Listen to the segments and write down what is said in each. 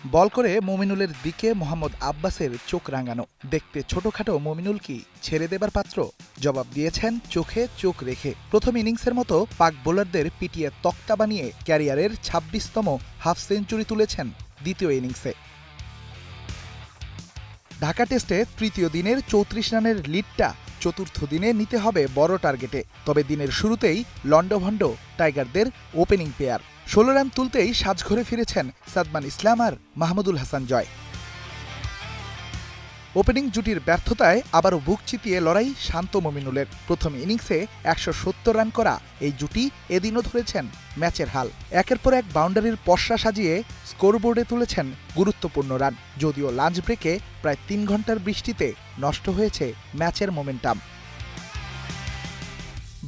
বল করে মুমিনুলের দিকে মোহাম্মদ আব্বাসের চোখ রাঙানো। দেখতে ছোটখাটো মুমিনুল কি ছেড়ে দেবার পাত্র? জবাব দিয়েছেন চোখে চোখ রেখে। প্রথম ইনিংসের মতো পাক বোলারদের পিটিয়ে তক্তা বানিয়ে ক্যারিয়ারের ২৬তম হাফ সেঞ্চুরি তুলেছেন দ্বিতীয় ইনিংসে। ঢাকা টেস্টে তৃতীয় দিনের ৩৪ রানের লিডটা চতুর্থ দিনে নিতে হবে বড় টার্গেটে। তবে দিনের শুরুতেই লন্ডভন্ড টাইগারদের ওপেনিং পেয়ার ১৬ রান তুলতেই সাজঘরে ফিরেছেন সাদমান ইসলাম আর মাহমুদুল হাসান জয়। ওপেনিং জুটির ব্যর্থতায় আবারও বুক চিতিয়ে লড়াই শান্ত মুমিনুলের। প্রথম ইনিংসে ১৭০ রান করা এই জুটি এদিনও ধরেছেন ম্যাচের হাল। একের পর এক বাউন্ডারির পসরা সাজিয়ে স্কোরবোর্ডে তুলেছেন গুরুত্বপূর্ণ রান। যদিও লাঞ্চ ব্রেকে প্রায় ৩ ঘন্টার বৃষ্টিতে নষ্ট হয়েছে ম্যাচের মোমেন্টাম।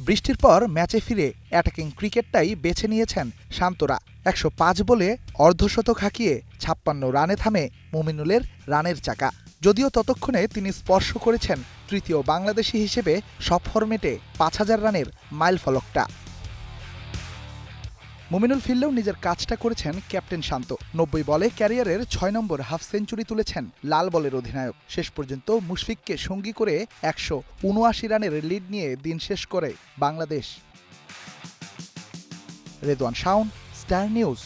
বৃষ্টির পর ম্যাচে ফিরে অ্যাটাকিং ক্রিকেটটাই বেছে নিয়েছেন শান্তরা। ১০৫ বলে অর্ধশতক হাঁকিয়ে ৫৬ রানে থামে মুমিনুলের রানের চাকা। যদিও ততক্ষণে তিনি স্পর্শ করেছেন তৃতীয় বাংলাদেশি হিসেবে সব ফরম্যাটে ৫০০০ রানের মাইলফলকটা। মুমিনুল ফিরলেও নিজের কাজটা করেছেন ক্যাপ্টেন শান্ত। ৯০ বলে ক্যারিয়ারের ৬ নম্বর হাফ সেঞ্চুরি তুলেছেন লাল বলের অধিনায়ক। শেষ পর্যন্ত মুশফিককে সঙ্গী করে ১৭৯ রানের লিড নিয়ে দিন শেষ করে বাংলাদেশ। Redwan Shaon, star news.